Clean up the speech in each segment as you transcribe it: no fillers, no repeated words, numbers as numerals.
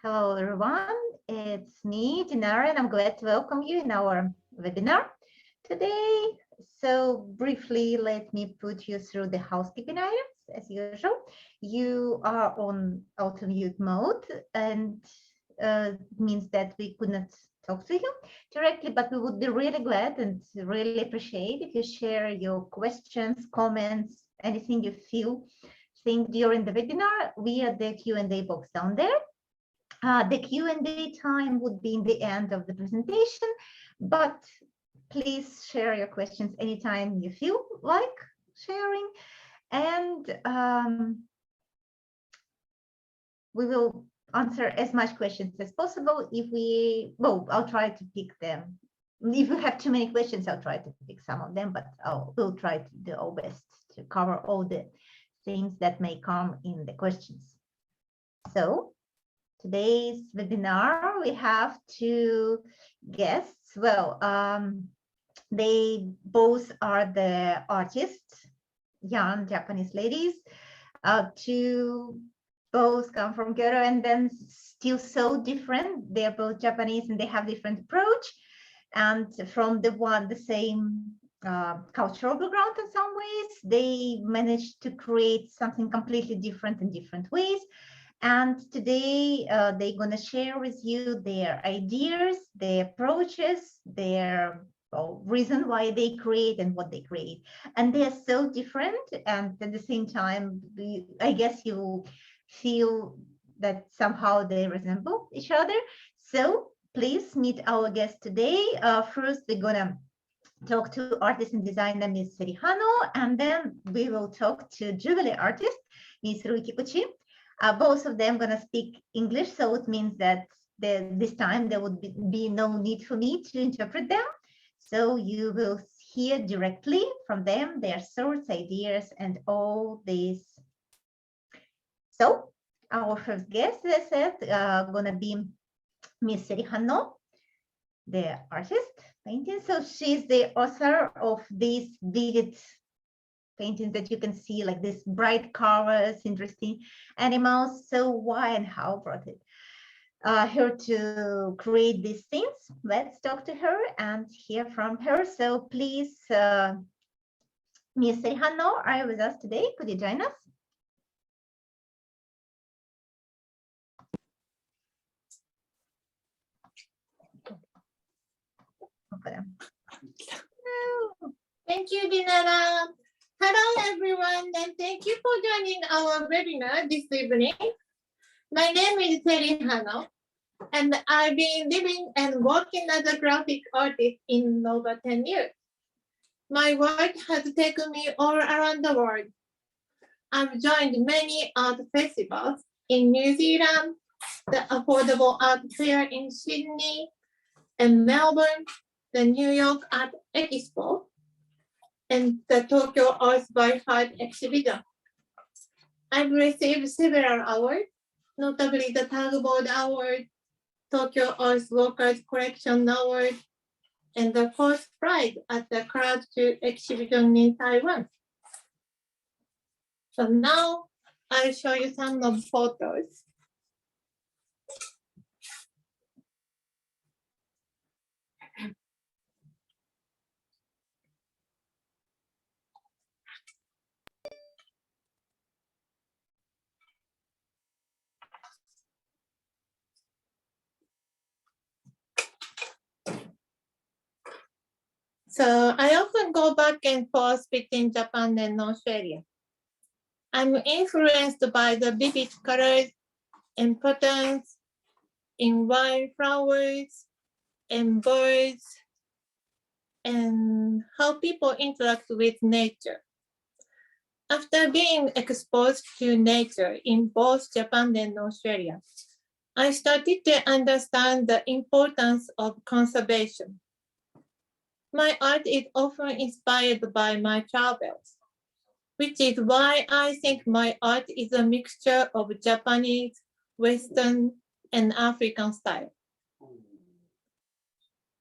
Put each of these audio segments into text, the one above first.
Hello, everyone. It's me, Dinara, and I'm glad to welcome you in our webinar today. So briefly, let me put you through the housekeeping items. As usual, you are on auto mute mode, and means that we could not talk to you directly, but we would be really glad and really appreciate if you share your questions, comments, anything you think during the webinar via the Q&A box down there. The Q&A time would be in the end of the presentation, but please share your questions anytime you feel like sharing. And we will answer as much questions as possible. I'll try to pick them. If you have too many questions, I'll try to pick some of them, but we'll try to do our best to cover all the things that may come in the questions. So today's webinar, we have two guests. They both are the artists, young Japanese ladies. Two both come from Kyoto and then still so different. They're both Japanese and they have different approach. And from the same cultural background in some ways, they managed to create something completely different in different ways. And today they're going to share with you their ideas, their approaches, their reason why they create and what they create. And they're so different. And at the same time, I guess you feel that somehow they resemble each other. So please meet our guest today. First, we're going to talk to artist and designer Ms. Serihano, and then we will talk to jubilee artist Ms. Rui Kikuchi. Both of them going to speak English, so it means that this time there would be no need for me to interpret them. So you will hear directly from them their thoughts, ideas, and all this. So our first guest, as I said, going to be Ms. Serihano, the artist painting. So she's the author of these vivid paintings that you can see, like this bright colors, interesting animals. So why and how brought it her to create these things? Let's talk to her and hear from her. So please, Ms. Serihano, are you with us today? Could you join us? Thank you, Dinara. Hello, everyone, and thank you for joining our webinar this evening. My name is Serihano, and I've been living and working as a graphic artist in over 10 years. My work has taken me all around the world. I've joined many art festivals in New Zealand, the Affordable Art Fair in Sydney and Melbourne, the New York Art Expo, and the Tokyo Arts by Heart exhibition. I've received several awards, notably the Tagboard Award, Tokyo Arts Workers Collection Award, and the first prize at the Crowd 2 exhibition in Taiwan. So now I'll show you some of photos. So I often go back and forth between Japan and Australia. I'm influenced by the vivid colors and patterns in wildflowers and birds and how people interact with nature. After being exposed to nature in both Japan and Australia, I started to understand the importance of conservation. My art is often inspired by my travels, which is why I think my art is a mixture of Japanese, Western, and African style.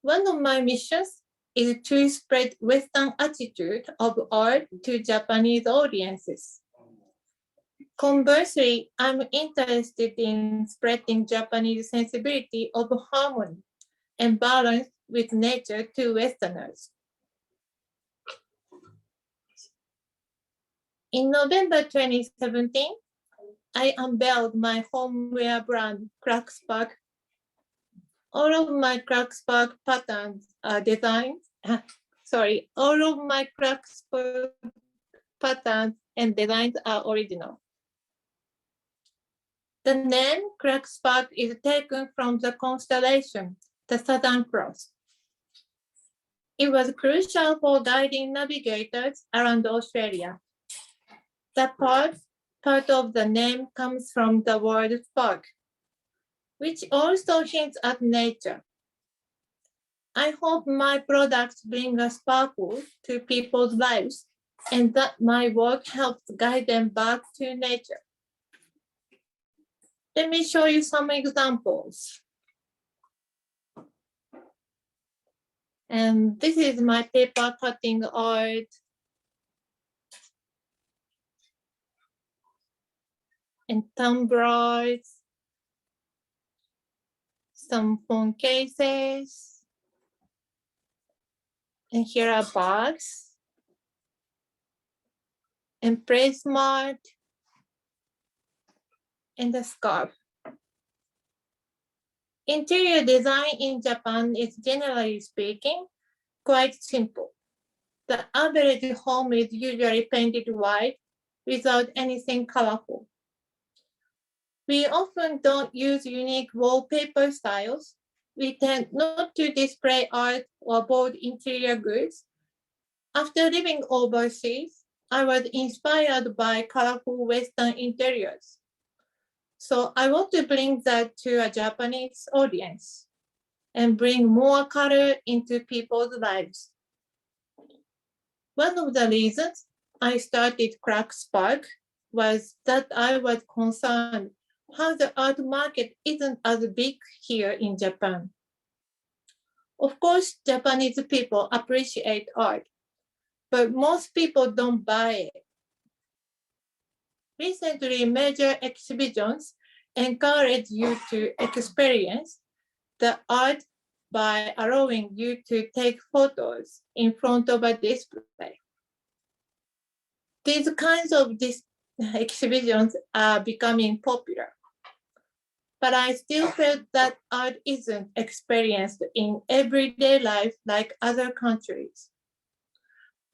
One of my missions is to spread Western attitude of art to Japanese audiences. Conversely, I'm interested in spreading Japanese sensibility of harmony and balance with nature to Westerners. In November 2017, I unveiled my homeware brand, Crackspark. All of my Crackspark patterns are designed, all of my Crackspark patterns and designs are original. The name Crackspark is taken from the constellation, the Southern Cross. It was crucial for guiding navigators around Australia. The part of the name comes from the word spark, which also hints at nature. I hope my products bring a sparkle to people's lives and that my work helps guide them back to nature. Let me show you some examples. And this is my paper cutting art. And tumblers, some phone cases. And here are bags. And placemat. And a scarf. Interior design in Japan is, generally speaking, quite simple. The average home is usually painted white without anything colorful. We often don't use unique wallpaper styles. We tend not to display art or bold interior goods. After living overseas, I was inspired by colorful Western interiors. So I want to bring that to a Japanese audience and bring more color into people's lives. One of the reasons I started Crackspark was that I was concerned how the art market isn't as big here in Japan. Of course, Japanese people appreciate art, but most people don't buy it. Recently, major exhibitions encourage you to experience the art by allowing you to take photos in front of a display. These kinds of exhibitions are becoming popular, but I still felt that art isn't experienced in everyday life like other countries.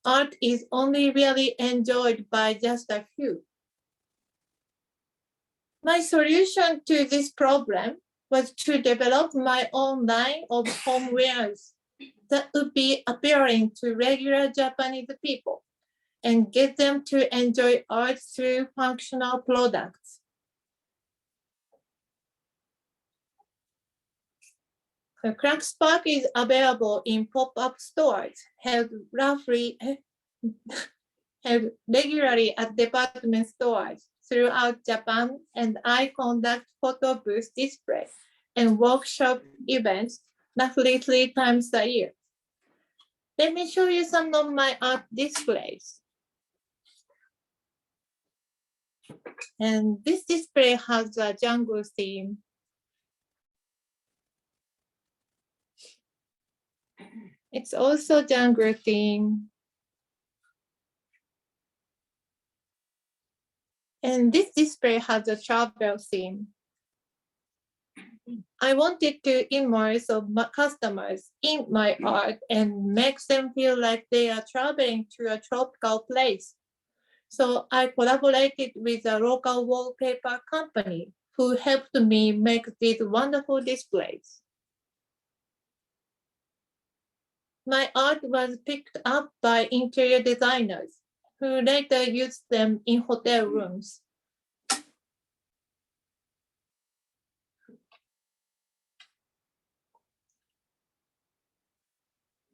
Art is only really enjoyed by just a few. My solution to this problem was to develop my own line of homewares that would be appealing to regular Japanese people and get them to enjoy art through functional products. The Crackspark is available in pop-up stores held regularly at department stores throughout Japan, and I conduct photo booth displays and workshop events roughly 3 times a year. Let me show you some of my art displays. And this display has a jungle theme. It's also jungle theme. And this display has a travel theme. I wanted to immerse my customers in my art and make them feel like they are traveling to a tropical place. So I collaborated with a local wallpaper company who helped me make these wonderful displays. My art was picked up by interior designers who later used them in hotel rooms.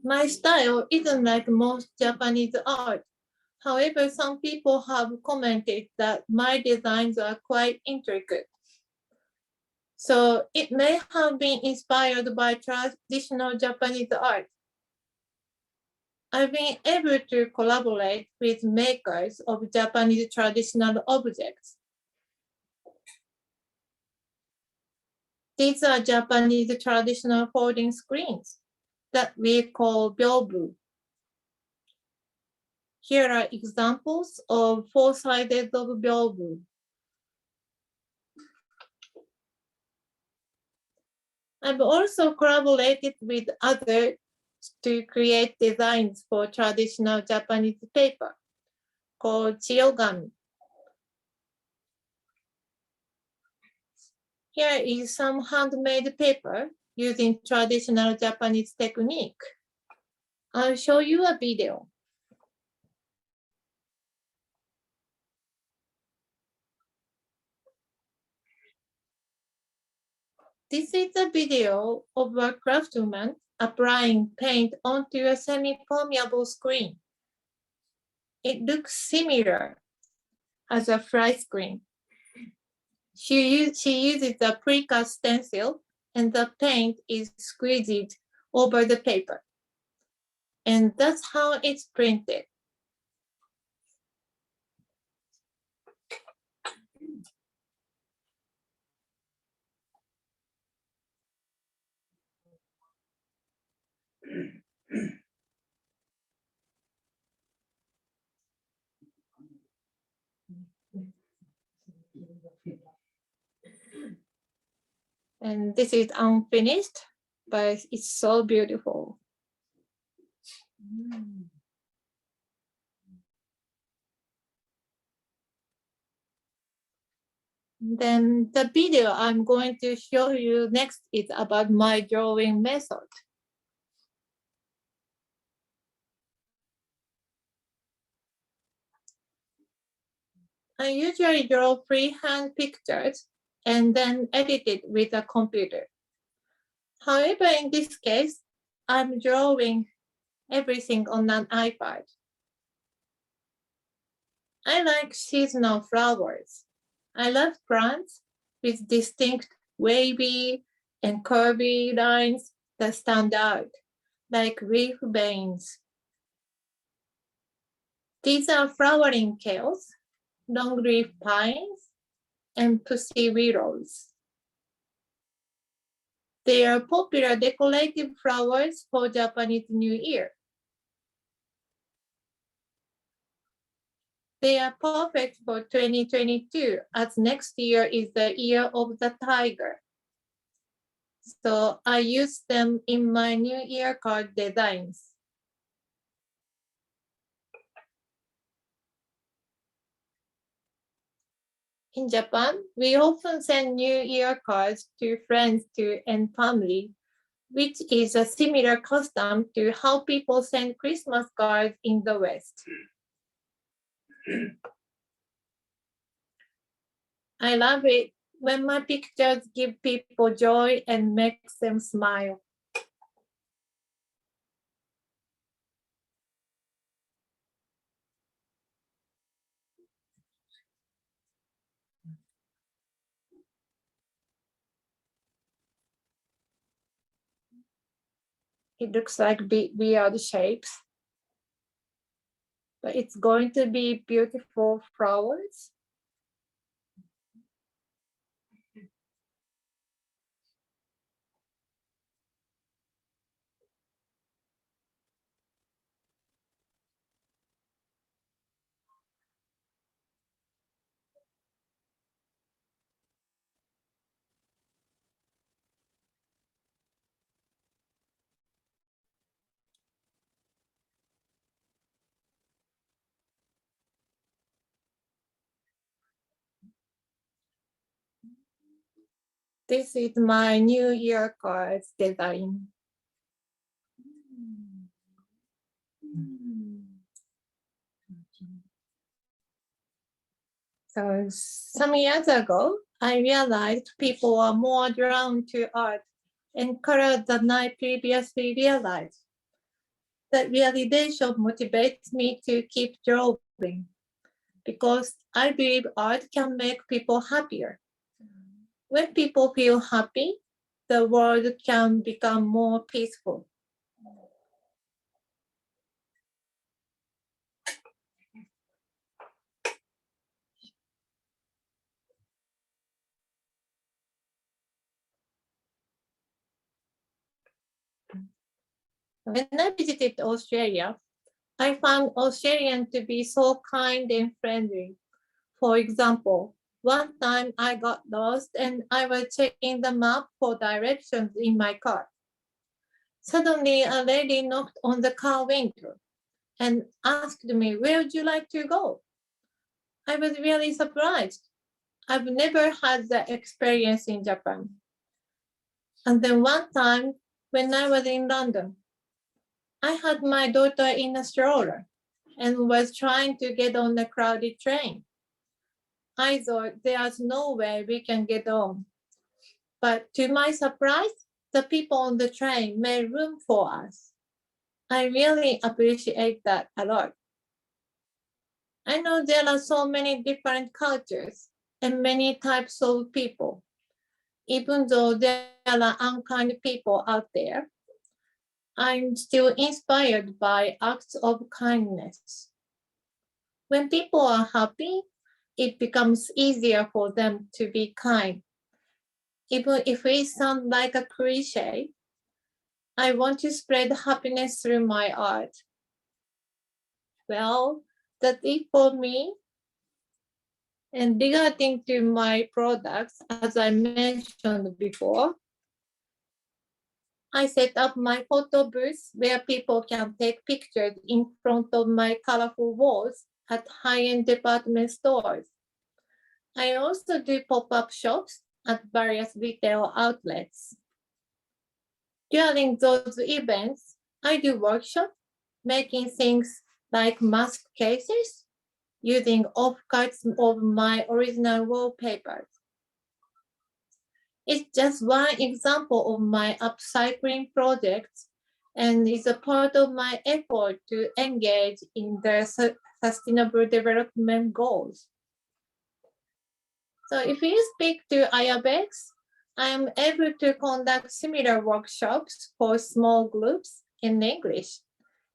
My style isn't like most Japanese art. However, some people have commented that my designs are quite intricate. So it may have been inspired by traditional Japanese art. I've been able to collaborate with makers of Japanese traditional objects These are Japanese traditional folding screens that we call byobu. Here are examples of four-sided of byobu. I've also collaborated with others to create designs for traditional Japanese paper called chiyogami. Here is some handmade paper using traditional Japanese technique. I'll show you a video. This is a video of a craftsman applying paint onto a semi-permeable screen. It looks similar as a fly screen. She uses a precast stencil and the paint is squeezed over the paper. And that's how it's printed. And this is unfinished, but it's so beautiful. Then the video I'm going to show you next is about my drawing method. I usually draw freehand pictures and then edit it with a computer. However, in this case, I'm drawing everything on an iPad. I like seasonal flowers. I love plants with distinct wavy and curvy lines that stand out, like leaf veins. These are flowering kales, longleaf pines, and pussy willows. They are popular decorative flowers for Japanese New Year. They are perfect for 2022, as next year is the year of the tiger. So I use them in my New Year card designs. In Japan, we often send New Year cards to friends and family, which is a similar custom to how people send Christmas cards in the West. I love it when my pictures give people joy and makes them smile. It looks like weird shapes, but it's going to be beautiful flowers. This is my New Year cards design. So some years ago, I realized people are more drawn to art and color than I previously realized. That realization motivates me to keep drawing because I believe art can make people happier. When people feel happy, the world can become more peaceful. When I visited Australia, I found Australians to be so kind and friendly. For example, one time I got lost and I was checking the map for directions in my car. Suddenly, a lady knocked on the car window and asked me, "Where would you like to go?" I was really surprised. I've never had that experience in Japan. And then one time when I was in London, I had my daughter in a stroller and was trying to get on a crowded train. I thought there's no way we can get on. But to my surprise, the people on the train made room for us. I really appreciate that a lot. I know there are so many different cultures and many types of people. Even though there are unkind people out there, I'm still inspired by acts of kindness. When people are happy, it becomes easier for them to be kind. Even if it sounds like a cliche, I want to spread happiness through my art. Well, that's it for me. And regarding to my products, as I mentioned before, I set up my photo booth where people can take pictures in front of my colorful walls at high-end department stores. I also do pop-up shops at various retail outlets. During those events, I do workshops making things like mask cases using offcuts of my original wallpapers. It's just one example of my upcycling projects and is a part of my effort to engage in the sustainable development goals. So if you speak to Ayabex, I am able to conduct similar workshops for small groups in English,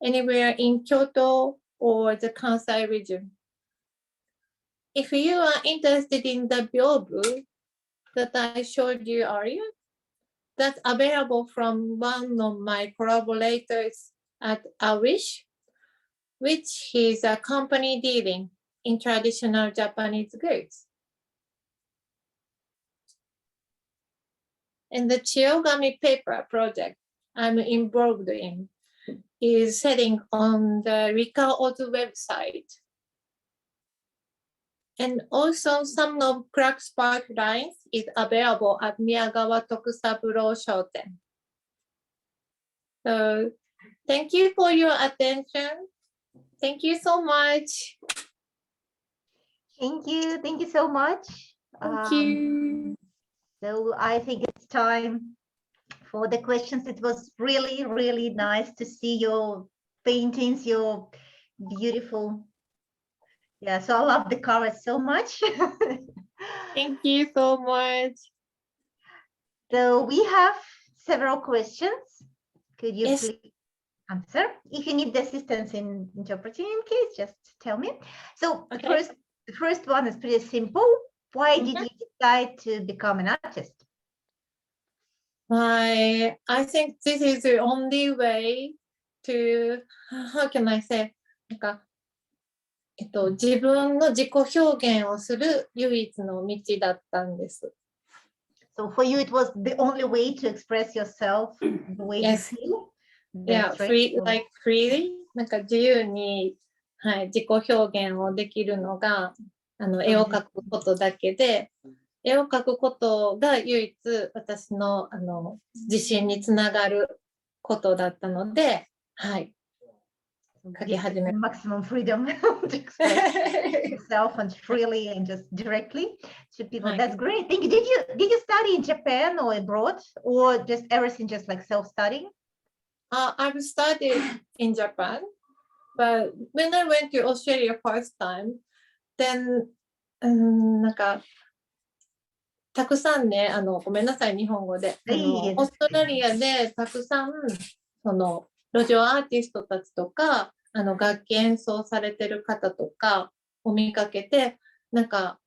anywhere in Kyoto or the Kansai region. If you are interested in the byobu that I showed you earlier, that's available from one of my collaborators at Awish, which is a company dealing in traditional Japanese goods. And the Chiogami paper project I'm involved in is selling on the Rikao's website. And also some of Crack Spark lines is available at Miyagawa Tokusaburo Shoten. So thank you for your attention. Thank you so much. Thank you. Thank you so much. Thank you. So I think it's time for the questions. It was really, really nice to see your paintings, your beautiful. Yeah, so I love the colors so much. Thank you so much. So we have several questions. Could you Yes. please answer? If you need the assistance in interpreting in case, just tell me. So Okay. the first one is pretty simple. Why did you decide to become an artist? I think this is the only way to, how can I say, なんか、自分の自己表現をする唯一の道だったんです。So for you, it was the only way to express yourself the way Yes. you feel? Yeah, That's right. like freely, なんか自由に、はい、自己表現をできるのが、絵を描くことだけで、絵を描くことが唯一私の、自信につながることだったので、はい。描き始めました。Maximum freedom to express yourself and freely and just directly to people. That's great. Thank you. Did you study in Japan or abroad, or just everything just like self-studying? I've studied in Japan, but when I went to Australia first time, then なんかたくさんね、ごめんなさい、日本語で。オーストラリアでたくさん、路上アーティストたちとか、楽器演奏されてる方とかを見かけて、なんか、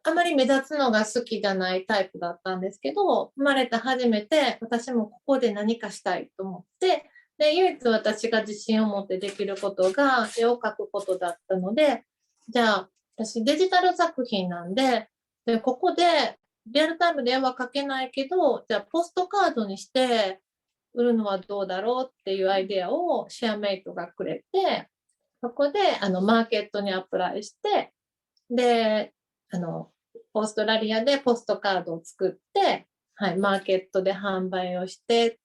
あまり目立つのが好きじゃないタイプだったんですけど、生まれて初めて私もここで何かしたいと思って、で、唯一私が自信を持ってできることが絵を描くことだったので、じゃあ、私デジタル作品なんで、ここでリアルタイムで絵は描けないけど、じゃあポストカードにして売るのはどうだろうっていうアイデアをシェアメイトがくれて、そこでマーケットにアプライして、で、オーストラリアでポストカードを作って、はい、マーケットで販売をして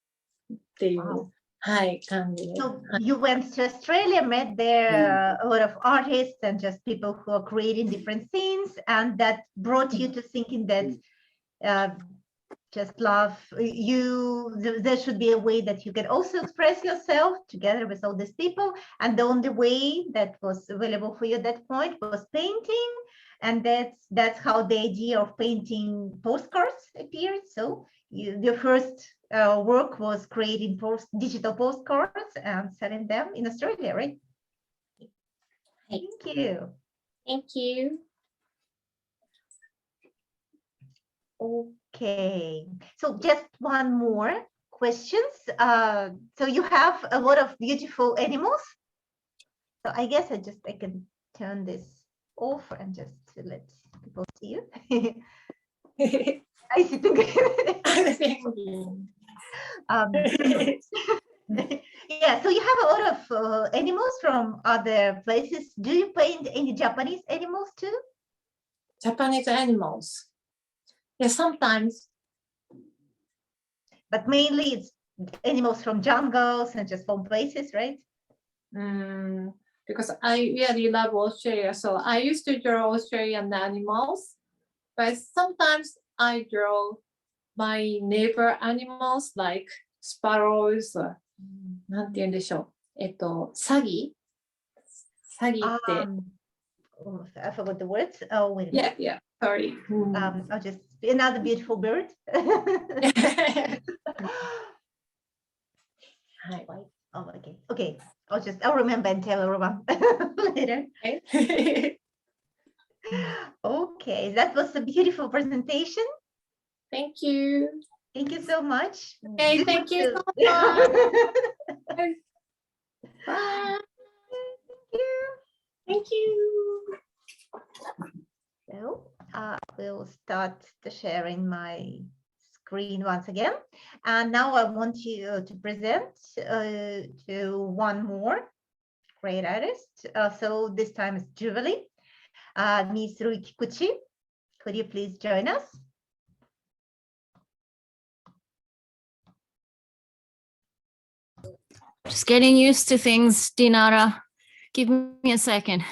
っていう、Wow. はい、感じです。So you went to Australia, met there a lot of artists and just people who are creating different scenes, and that brought you to thinking that just love there should be a way that you can also express yourself together with all these people, and the only way that was available for you at that point was painting, and that's how the idea of painting postcards appeared. So your first work was creating digital postcards and selling them in Australia, right? Thank you. Thank you. Okay, so just one more questions. So you have a lot of beautiful animals. So I guess I can turn this off and just let people see you. I see. Yeah, so you have a lot of animals from other places. Do you paint any Japanese animals too? Japanese animals. Yeah, sometimes. But mainly it's animals from jungles and just from places, right? Because I really love Australia, so I used to draw Australian animals, but sometimes I draw my neighbor animals like sparrows, なんて言うんでしょう。サギって。I forgot the words. Oh, wait a minute. Yeah, sorry. I'll just another beautiful bird. Hi. Oh, okay. I'll remember and tell everyone later. Okay, that was a beautiful presentation. Thank you. Thank you so much. Okay, thank you so much. Bye. Thank you. So we'll start sharing my screen once again. And now I want you to present to one more great artist. So this time it's Jubilee, Mitsuru Kikuchi. Could you please join us? Just getting used to things, Dinara. Give me a second.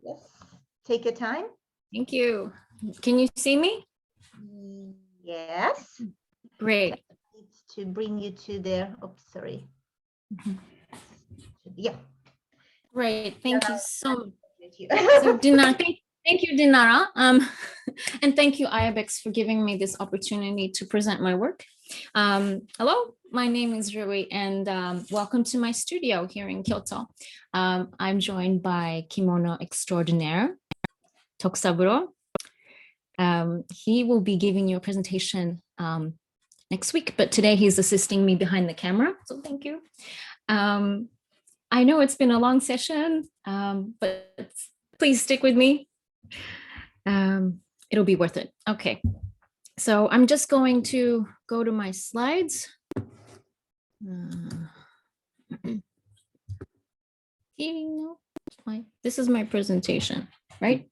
Yes, take your time. Thank you. Can you see me? Yes. Great. To bring you to the, oops, sorry. Yeah. Great. Thank you so much. So Dinara, thank you, Dinara. And thank you, Ayabex, for giving me this opportunity to present my work. Hello, my name is Rui, and welcome to my studio here in Kyoto. I'm joined by Kimono Extraordinaire, Tokusaburo. He will be giving you a presentation next week, but today he's assisting me behind the camera, so thank you. I know it's been a long session, but please stick with me. It'll be worth it. Okay, so I'm just going to go to my slides. This is my presentation, right?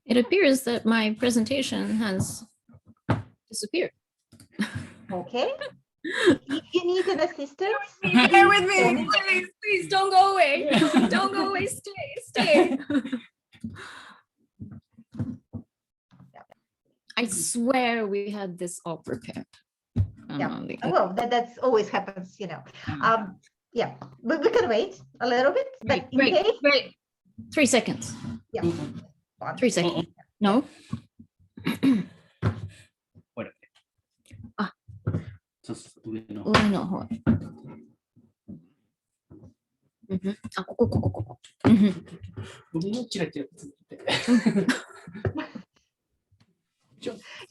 It appears that my presentation has disappeared. Okay. If you need an assistant, Bear with me, please don't go away. Don't go away, stay. I swear we had this all prepared. Yeah. Well, that's always happens, you know. Yeah, but we can wait a little bit. But Great. 3 seconds. Yeah. 3 seconds. No. Mhm. Ah, Mhm. 僕もチラチラ映ってて。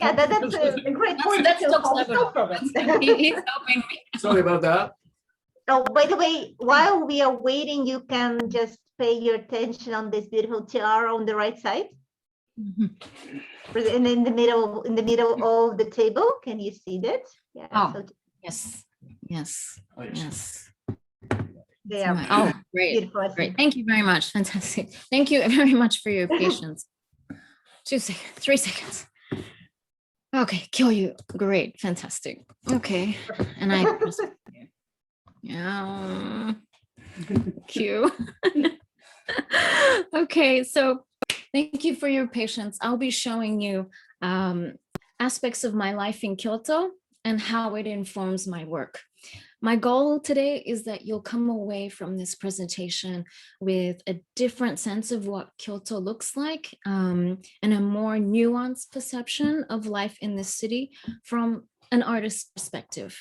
Yeah, that's a great point. That's to so solve clever. problems. He's helping me. Sorry about that. Oh, by the way, while we are waiting, you can just pay your attention on this beautiful tiara on the right side, Mhm. in the middle of the table. Can you see that? Yeah. Oh. So Yes, yes, Oh, yes. yes. they So are oh, great, beautiful. I great. think. Thank you very much. Fantastic. Thank you very much for your patience. 2 seconds, 3 seconds. Okay, kill you. Great, fantastic. Okay, and I press yeah. Cue. Okay, so thank you for your patience. I'll be showing you aspects of my life in Kyoto and how it informs my work. My goal today is that you'll come away from this presentation with a different sense of what Kyoto looks like and a more nuanced perception of life in this city from an artist's perspective.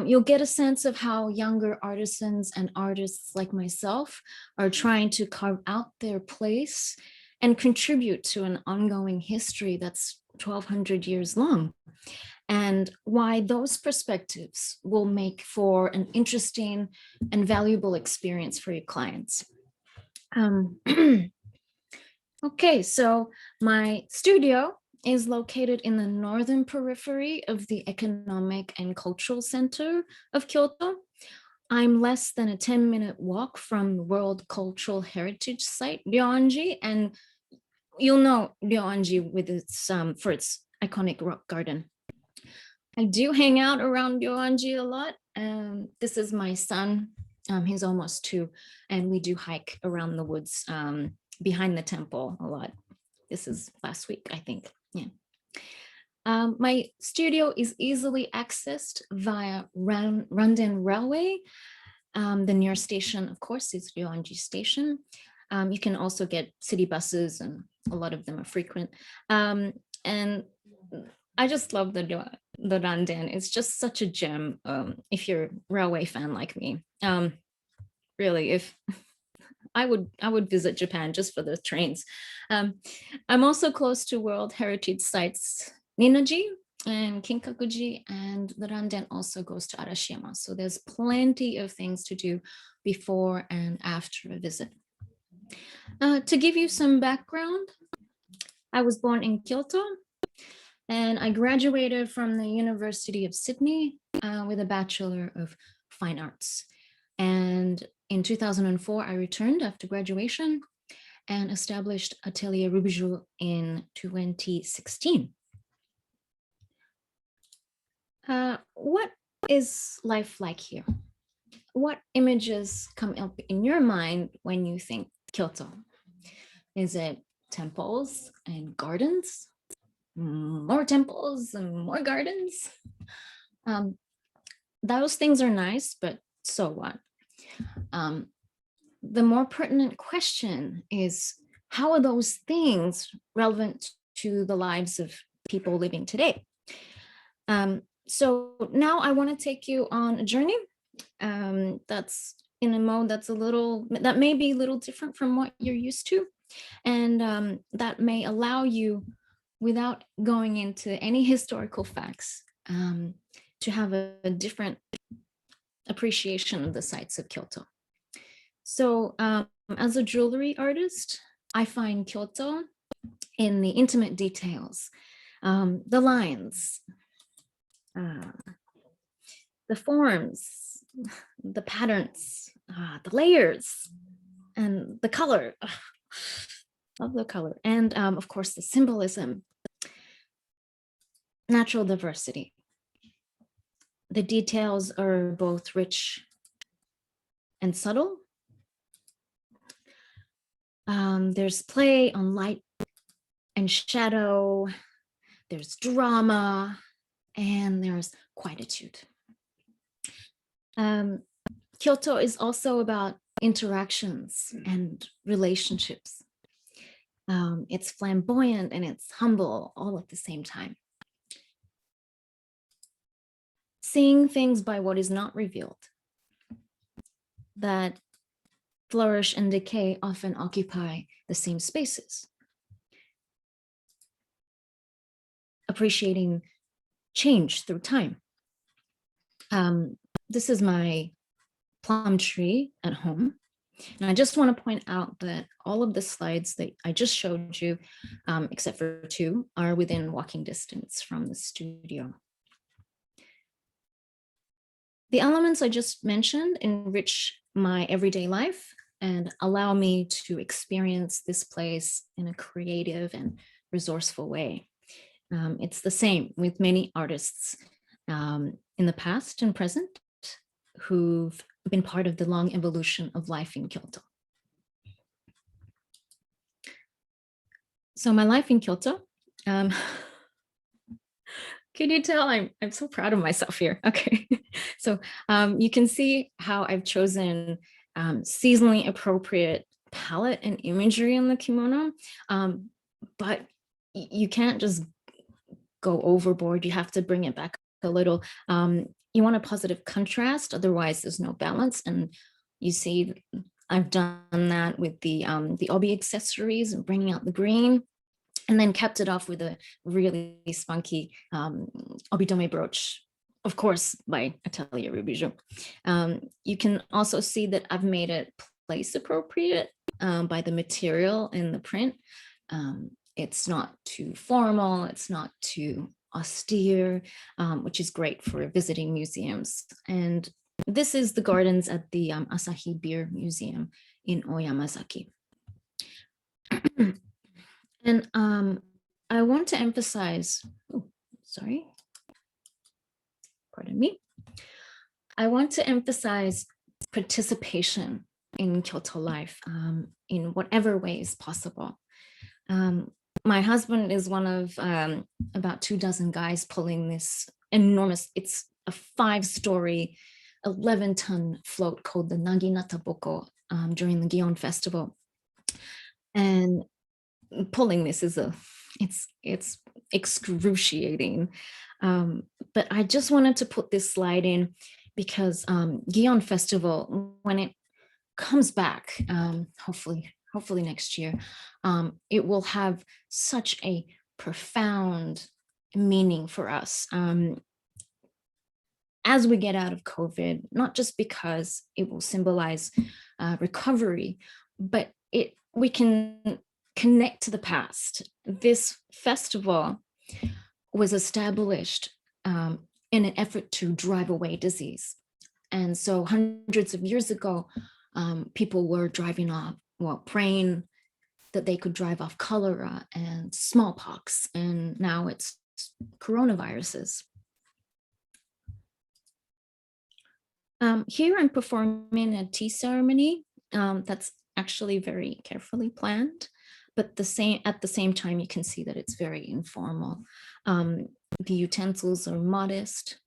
You'll get a sense of how younger artisans and artists like myself are trying to carve out their place and contribute to an ongoing history that's 1,200 years long, and why those perspectives will make for an interesting and valuable experience for your clients. Okay, so my studio is located in the northern periphery of the economic and cultural center of Kyoto. I'm less than a 10-minute walk from the World Cultural Heritage Site, Ryoanji, and you'll know Ryoanji with its for its iconic rock garden. I do hang out around Ryoanji a lot. This is my son. He's almost 2, and we do hike around the woods behind the temple a lot. This is last week, I think. Yeah. My studio is easily accessed via Randen Railway. The nearest station, of course, is Ryoanji Station. You can also get city buses, and a lot of them are frequent. And I just love the Randen. It's just such a gem if you're a railway fan like me. Really, if I would visit Japan just for the trains. I'm also close to World Heritage Sites Ninnoji and Kinkakuji, and the Randen also goes to Arashiyama. So there's plenty of things to do before and after a visit. To give you some background, I was born in Kyoto, and I graduated from the University of Sydney with a Bachelor of Fine Arts. And in 2004, I returned after graduation and established Atelier Rubiju in 2016. What is life like here? What images come up in your mind when you think Kyoto? Is it temples and gardens? More temples and more gardens? Those things are nice, but so what? The more pertinent question is, how are those things relevant to the lives of people living today? So now I want to take you on a journey that's in a mode that may be a little different from what you're used to, and that may allow you, without going into any historical facts, to have a different appreciation of the sites of Kyoto. So as a jewelry artist, I find Kyoto in the intimate details, the lines, the forms, the patterns, the layers, and the color. Love the color. And of course, the symbolism, natural diversity. The details are both rich and subtle. There's play on light and shadow. There's drama, and there's quietude. Kyoto is also about interactions and relationships. It's flamboyant and it's humble all at the same time. Seeing things by what is not revealed, that flourish and decay often occupy the same spaces. Appreciating change through time. This is my plum tree at home. And I just want to point out that all of the slides that I just showed you, except for 2, are within walking distance from the studio. The elements I just mentioned enrich my everyday life and allow me to experience this place in a creative and resourceful way. It's the same with many artists in the past and present who've been part of the long evolution of life in Kyoto. So my life in Kyoto, can you tell I'm so proud of myself here? Okay, so you can see how I've chosen seasonally appropriate palette and imagery in the kimono, but you can't just go overboard. You have to bring it back a little. You want a positive contrast, otherwise there's no balance. And you see, I've done that with the obi accessories and bringing out the green, and then kept it off with a really spunky obidome brooch, of course, by Atelier Rubijou. You can also see that I've made it place appropriate by the material in the print. It's not too formal, it's not too austere, which is great for visiting museums. And this is the gardens at the Asahi Beer Museum in Oyamazaki. And I want to emphasize, pardon me. I want to emphasize participation in Kyoto life in whatever way is possible. My husband is one of about 24 guys pulling this enormous, it's a 5-story, 11-ton float called the Naginata Boko during the Gion Festival. And pulling this is it's excruciating. But I just wanted to put this slide in because Gion Festival, when it comes back, hopefully next year, it will have such a profound meaning for us as we get out of COVID, not just because it will symbolize recovery, but we can connect to the past. This festival was established in an effort to drive away disease. And so hundreds of years ago, people were driving off, praying that they could drive off cholera and smallpox, and now it's coronaviruses. Here I'm performing a tea ceremony that's actually very carefully planned, but at the same time, you can see that it's very informal. The utensils are modest.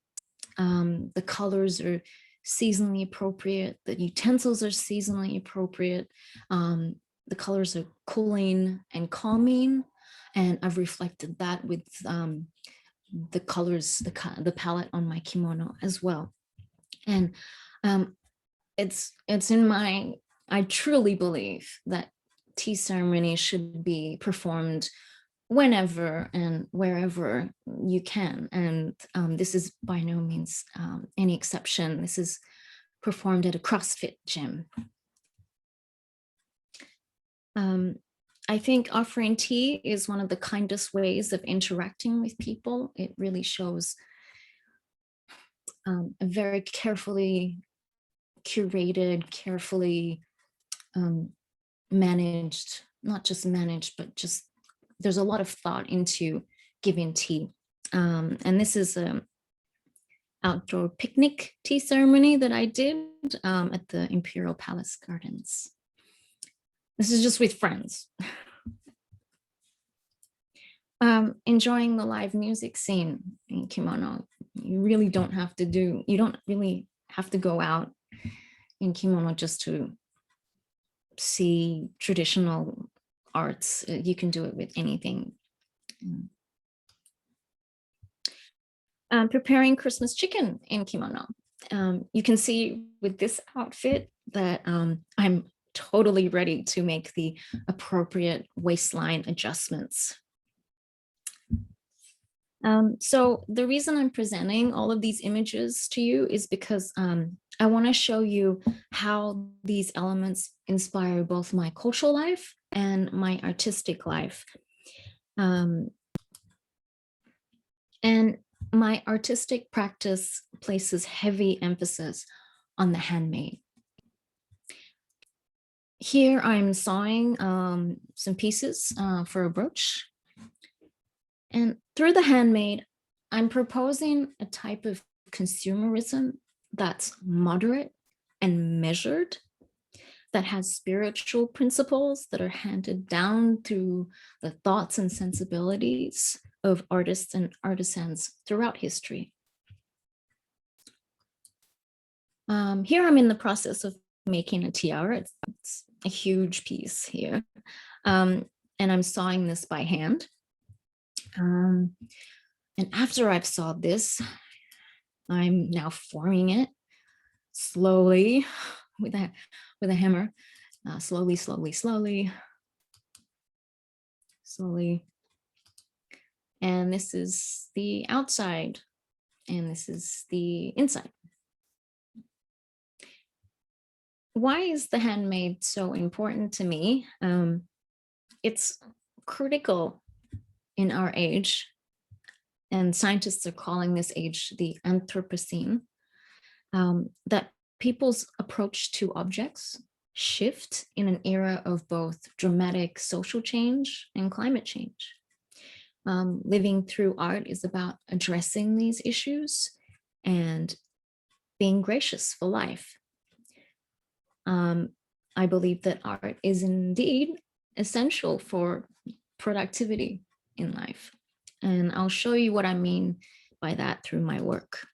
The colors are seasonally appropriate. The utensils are seasonally appropriate. The colors are cooling and calming, and I've reflected that with the colors, the palette on my kimono as well. And it's in my, I truly believe that tea ceremony should be performed whenever and wherever you can. And this is by no means any exception. This is performed at a CrossFit gym. I think offering tea is one of the kindest ways of interacting with people. It really shows a very carefully curated, carefully managed, not just managed, but just there's a lot of thought into giving tea. And this is an outdoor picnic tea ceremony that I did at the Imperial Palace Gardens. This is just with friends. Enjoying the live music scene in kimono. You really don't have to you don't really have to go out in kimono just to see traditional arts. You can do it with anything. Preparing Christmas chicken in kimono. You can see with this outfit that I'm totally ready to make the appropriate waistline adjustments. So the reason I'm presenting all of these images to you is because I want to show you how these elements inspire both my cultural life and my artistic life. And my artistic practice places heavy emphasis on the handmade. Here I'm sewing some pieces for a brooch. And through the handmade, I'm proposing a type of consumerism that's moderate and measured, that has spiritual principles that are handed down through the thoughts and sensibilities of artists and artisans throughout history. Here I'm in the process of making a tiara. It's a huge piece here. And I'm sewing this by hand. And after I've sewed this, I'm now forming it slowly with a hammer, slowly, slowly, slowly, slowly. And this is the outside, and this is the inside. Why is the handmade so important to me? It's critical in our age, and scientists are calling this age the Anthropocene, that people's approach to objects shift in an era of both dramatic social change and climate change. Living through art is about addressing these issues and being gracious for life. I believe that art is indeed essential for productivity in life. And I'll show you what I mean by that through my work.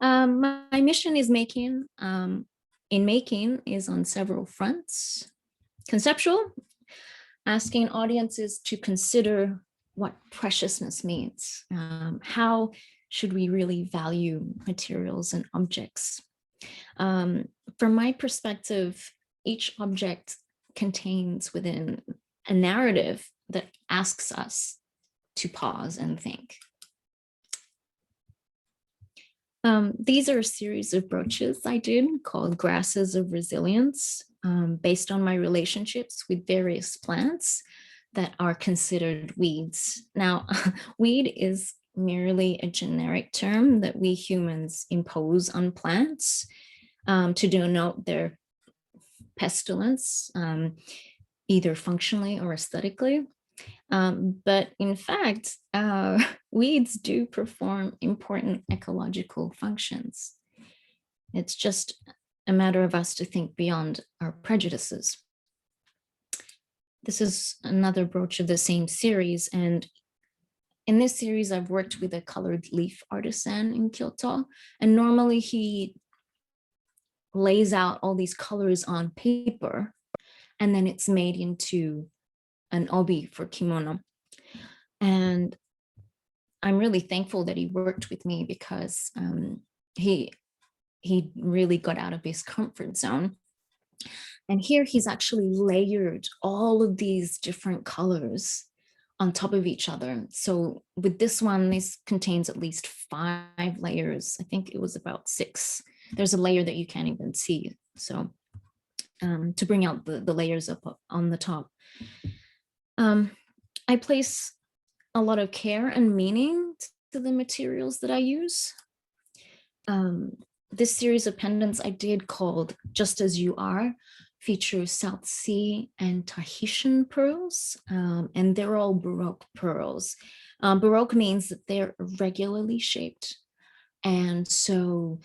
My mission is making is on several fronts. Conceptual, asking audiences to consider what preciousness means. How should we really value materials and objects? From my perspective, each object contains within a narrative that asks us to pause and think. These are a series of brooches I did called Grasses of Resilience, based on my relationships with various plants that are considered weeds. Now, weed is merely a generic term that we humans impose on plants to denote their pestilence, either functionally or aesthetically. But in fact, weeds do perform important ecological functions. It's just a matter of us to think beyond our prejudices. This is another brooch of the same series. And in this series, I've worked with a colored leaf artisan in Kyoto. And normally he lays out all these colors on paper, and then it's made into an obi for kimono. And I'm really thankful that he worked with me because he really got out of his comfort zone. And here he's actually layered all of these different colors on top of each other. So with this one, this contains at least 5 layers. I think it was about 6. There's a layer that you can't even see. So to bring out the layers up on the top. I place a lot of care and meaning to the materials that I use. This series of pendants I did called Just As You Are features South Sea and Tahitian pearls, and they're all Baroque pearls. Baroque means that they're irregularly shaped, and so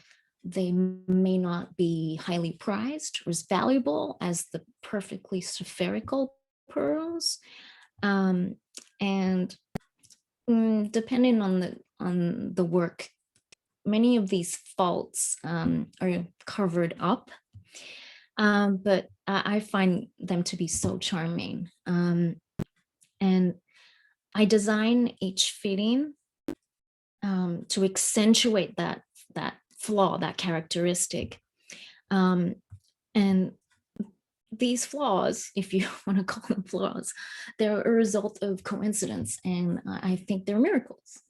they may not be highly prized or as valuable as the perfectly spherical pearls. And depending on the work, many of these faults are covered up, but I find them to be so charming. And I design each fitting to accentuate that flaw, that characteristic. And these flaws, if you want to call them flaws, they're a result of coincidence, and I think they're miracles.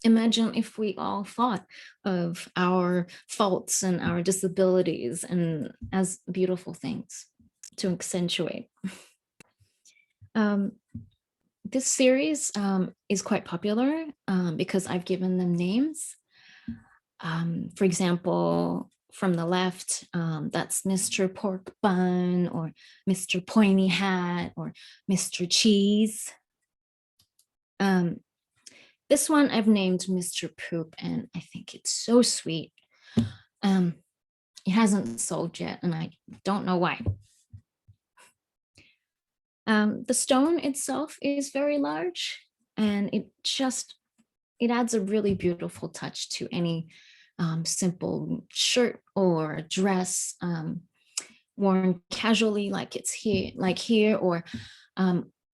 Imagine if we all thought of our faults and our disabilities and as beautiful things to accentuate. This series is quite popular because I've given them names. For example, from the left, that's Mr. Pork Bun or Mr. Pointy Hat or Mr. Cheese. This one I've named Mr. Poop, and I think it's so sweet. It hasn't sold yet, and I don't know why. The stone itself is very large, and it adds a really beautiful touch to any simple shirt or dress worn casually, like it's here, or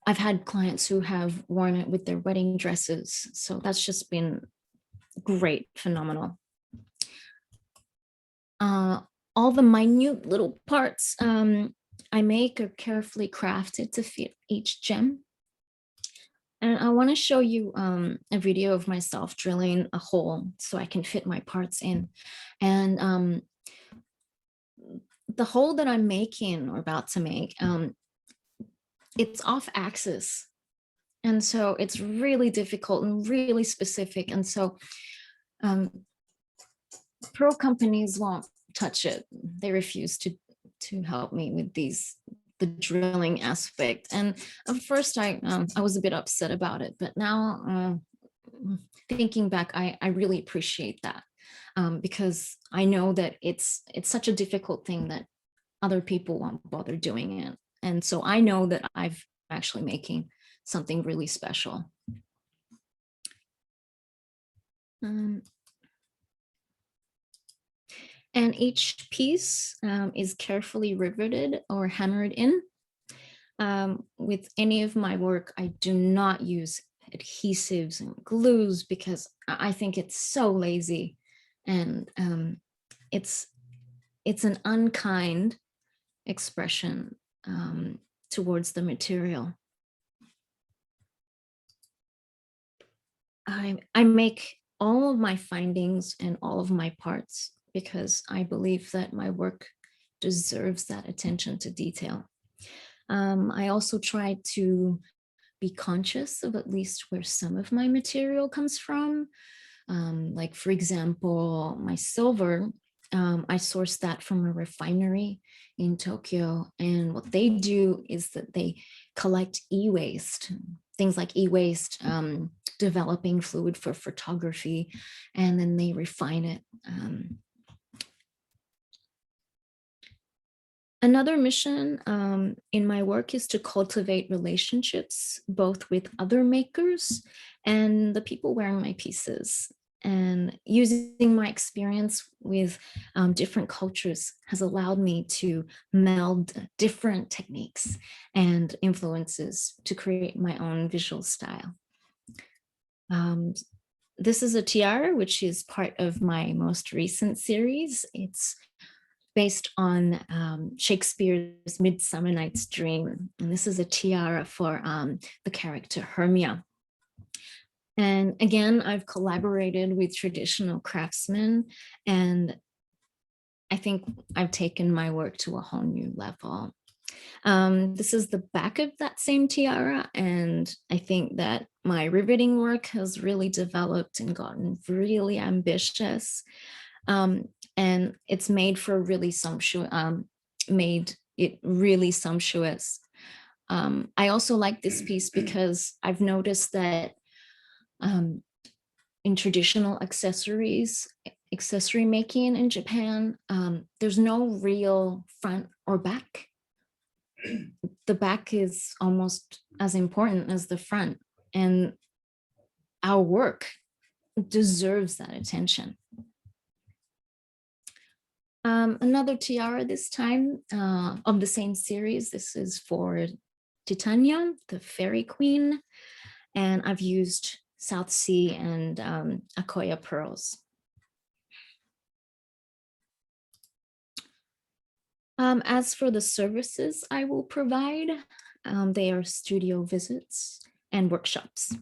I've had clients who have worn it with their wedding dresses. So that's just been great, phenomenal. All the minute little parts I make are carefully crafted to fit each gem. And I want to show you a video of myself drilling a hole so I can fit my parts in. And the hole that I'm making or about to make, it's off axis. And so it's really difficult and really specific. And so pro companies won't touch it. They refuse to help me with the drilling aspect. And at first I was a bit upset about it, but now thinking back, I really appreciate that because I know that it's such a difficult thing that other people won't bother doing it. And so I know that I'm actually making something really special. And each piece is carefully riveted or hammered in. With any of my work, I do not use adhesives and glues because I think it's so lazy, and it's an unkind expression towards the material. I make all of my findings and all of my parts because I believe that my work deserves that attention to detail. I also try to be conscious of at least where some of my material comes from. Like, for example, my silver, I source that from a refinery in Tokyo. And what they do is that they collect e-waste, things like e-waste, developing fluid for photography, and then they refine it. Another mission in my work is to cultivate relationships, both with other makers and the people wearing my pieces. And using my experience with different cultures has allowed me to meld different techniques and influences to create my own visual style. This is a tiara, which is part of my most recent series. It's based on Shakespeare's Midsummer Night's Dream. And this is a tiara for the character Hermia. And again, I've collaborated with traditional craftsmen, and I think I've taken my work to a whole new level. This is the back of that same tiara, and I think that my riveting work has really developed and gotten really ambitious. And it's made for really sumptuous, made it really sumptuous. I also like this piece because I've noticed that in traditional accessory making in Japan, there's no real front or back. The back is almost as important as the front, and our work deserves that attention. Another tiara this time of the same series. This is for Titania, the fairy queen, and I've used South Sea and Akoya pearls. As for the services I will provide, they are studio visits and workshops.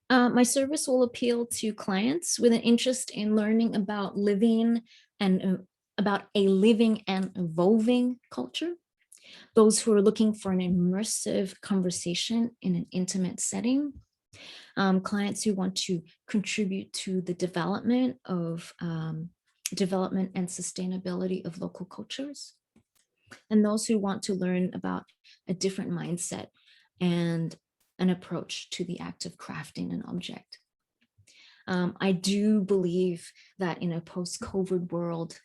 My service will appeal to clients with an interest in learning about living and about a living and evolving culture. Those who are looking for an immersive conversation in an intimate setting. Clients who want to contribute to the development and sustainability of local cultures. And those who want to learn about a different mindset and an approach to the act of crafting an object. I do believe that in a post-COVID world,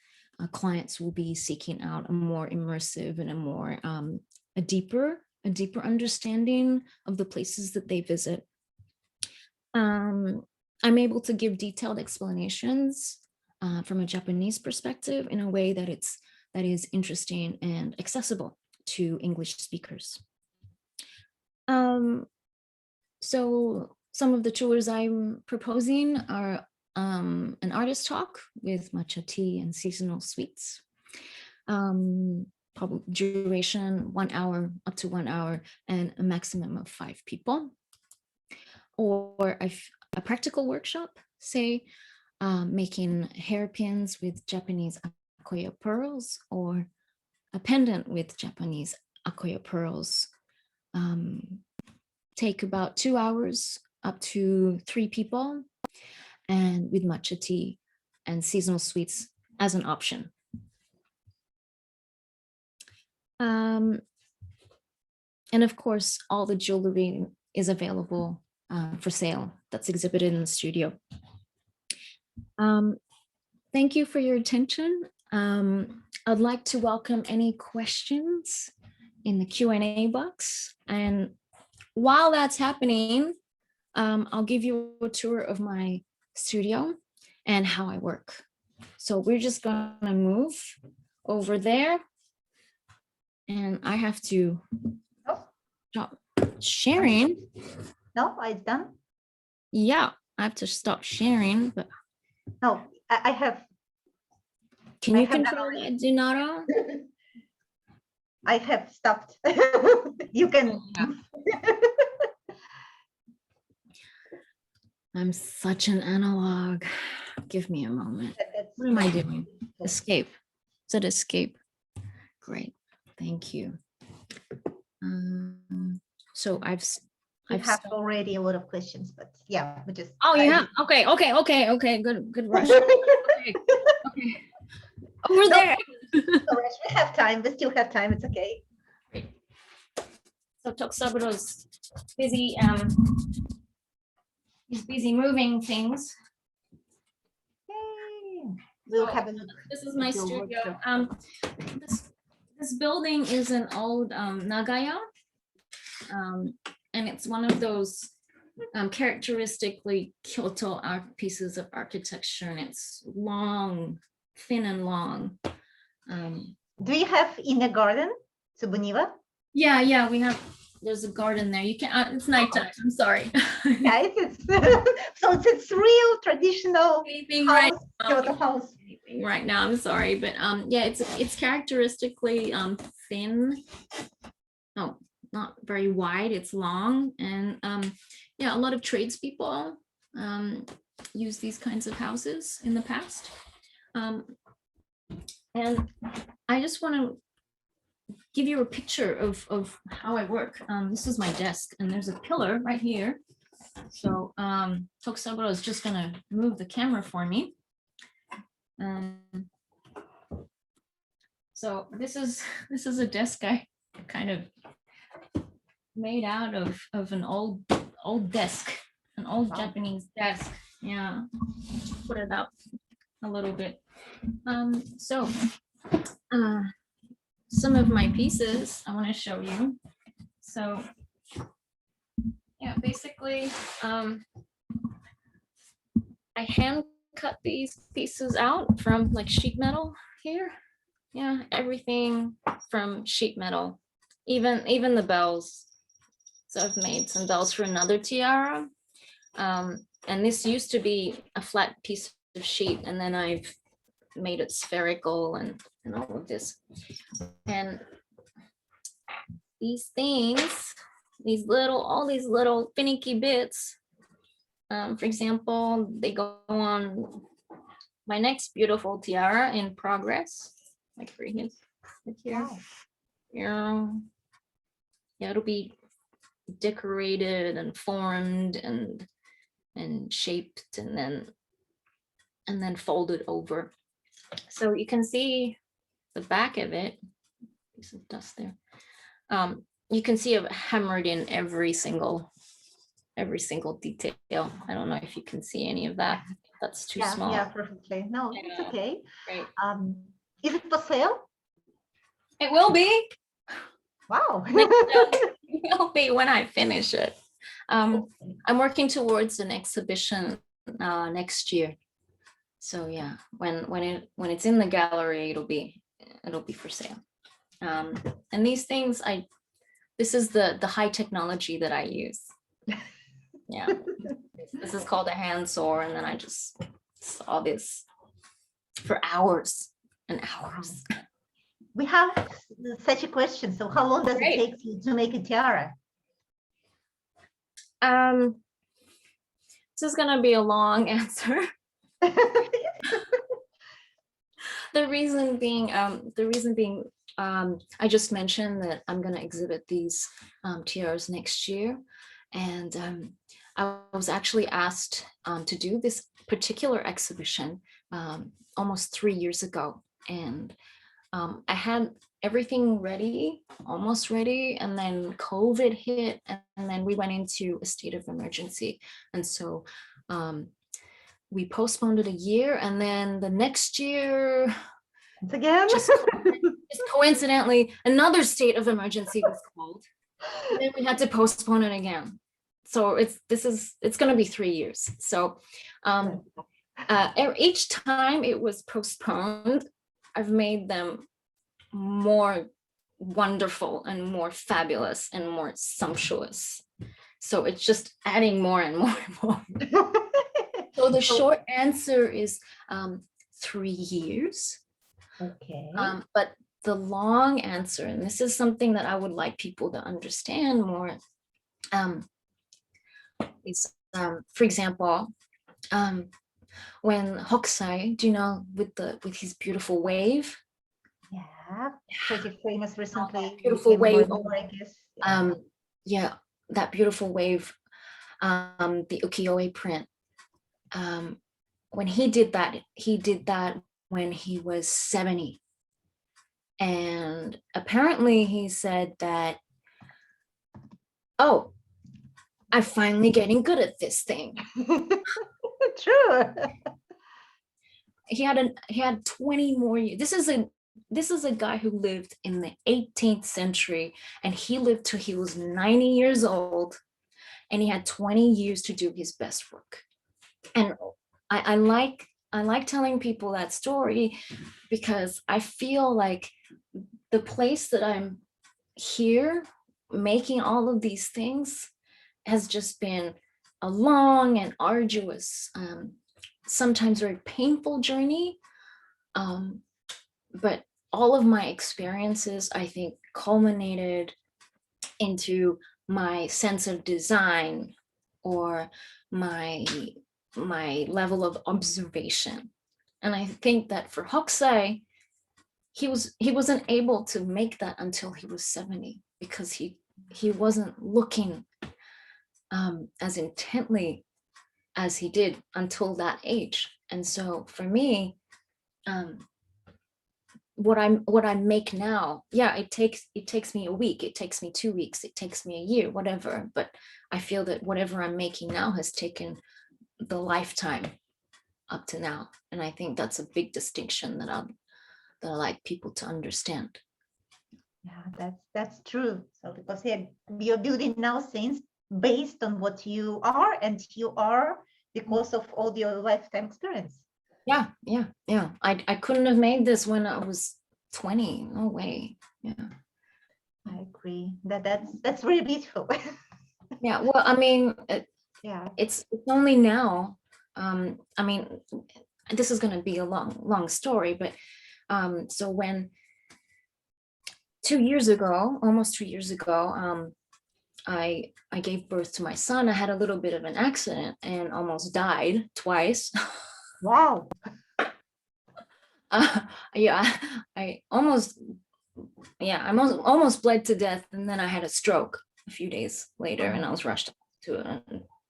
clients will be seeking out a more immersive and a deeper understanding of the places that they visit. I'm able to give detailed explanations from a Japanese perspective in a way that is interesting and accessible to English speakers. So some of the tours I'm proposing are an artist talk with matcha tea and seasonal sweets. Probably duration 1 hour, up to 1 hour, and a maximum of 5 people. Or a practical workshop, say making hairpins with Japanese akoya pearls, or a pendant with Japanese akoya pearls. Take about 2 hours, up to 3 people, and with matcha tea and seasonal sweets as an option. And of course, all the jewelry is available for sale that's exhibited in the studio. Thank you for your attention. I'd like to welcome any questions in the Q&A box. And while that's happening, I'll give you a tour of my studio and how I work. So we're just gonna move over there, and I have to stop sharing. No, it's done. Yeah, I have to stop sharing, but No, I have. can I you have that control that, Dinara? I have stopped. You can. I'm such an analog. Give me a moment. That's- What am I doing? Escape. Is it escape? Great. Thank you. So I have stopped. already a lot of questions, but yeah, we just. Oh, you have? Okay. Good rush. Okay. Over there. No rush. We have time. We still have time. It's okay. So Tokusaburo's busy. He's busy moving things. Yay. We'll So have a this is my your studio. workshop. This building is an old Nagaya, and it's one of those characteristically Kyoto art pieces of architecture, and it's long, thin and long. Do you have in a garden, Tsubuniwa? Yeah, we have. There's a garden there. You can. It's nighttime. I'm sorry. Yeah, it's so it's real traditional Anything house, right Kyoto now. house. Right now, I'm sorry, but yeah, it's characteristically thin. No, not very wide. It's long, and yeah, a lot of tradespeople use these kinds of houses in the past. And I just want to give you a picture of how I work. This is my desk, and there's a pillar right here. So Tokusaburo is just gonna move the camera for me. So this is a desk I kind of made out of an old desk, an old Wow. Japanese desk. Yeah, put it up a little bit. So some of my pieces I want to show you. So yeah, basically I hand cut these pieces out from like sheet metal here. Yeah, everything from sheet metal, even the bells. So I've made some bells for another tiara. And this used to be a flat piece of sheet, and then I've made it spherical and all of this. And these things, all these little finicky bits, for example, they go on my next beautiful tiara in progress, like for here, here. Yeah, it'll be decorated and formed and shaped and then folded over. So you can see the back of it. Piece of dust there. You can see I've hammered in every single detail. I don't know if you can see any of that. That's too small. Yeah, perfectly. No, it's okay. Right. Is it for sale? It will be. Wow. It will be when I finish it. I'm working towards an exhibition next year. So yeah, when it's in the gallery, it'll be for sale. And these things, this is the high technology that I use. Yeah, this is called a hand saw, and then I just saw this for hours and hours. We have such a question. So how long does it take you to make a tiara? This is gonna be a long answer. The reason being, I just mentioned that I'm gonna exhibit these tiaras next year, and I was actually asked to do this particular exhibition almost 3 years ago, and I had everything ready, almost ready, and then COVID hit, and then we went into a state of emergency, and so we postponed it a year, and then the next year, again, just coincidentally, another state of emergency was called, and then we had to postpone it again. So it's going to be 3 years. So each time it was postponed, I've made them more wonderful and more fabulous and more sumptuous. So it's just adding more and more and more. So the short answer is 3 years. Okay. But the long answer, and this is something that I would like people to understand more, is, for example, when Hokusai, do you know, with his beautiful wave? Yeah, pretty famous recently. Beautiful wave. I guess. Yeah, that beautiful wave, the ukiyo-e print. When he did that when he was 70. And apparently he said that, oh, I'm finally getting good at this thing. True. He had 20 more years. This is a guy who lived in the 18th century, and he lived till he was 90 years old, and he had 20 years to do his best work. And I like telling people that story because I feel like the place that I'm here making all of these things has just been a long and arduous, sometimes very painful journey. But all of my experiences, I think, culminated into my sense of design or my level of observation. And I think that for Hokusai, he wasn't able to make that until he was 70 because he wasn't looking as intently as he did until that age. And so for me, what I make now, yeah, it takes me a week, it takes me 2 weeks, it takes me a year, whatever. But I feel that whatever I'm making now has taken the lifetime up to now. And I think that's a big distinction that I like people to understand. Yeah, that's true. So because you're building now things based on what you are, and you are because of all your lifetime experience. Yeah. I couldn't have made this when I was 20. No way. Yeah. I agree. That's really beautiful. Yeah. Well, I mean, yeah. It's only now. I mean, and this is going to be a long story, but so when 2 years ago, almost 2 years ago, I gave birth to my son. I had a little bit of an accident and almost died twice. Wow. Yeah, I almost bled to death, and then I had a stroke a few days later, and I was rushed to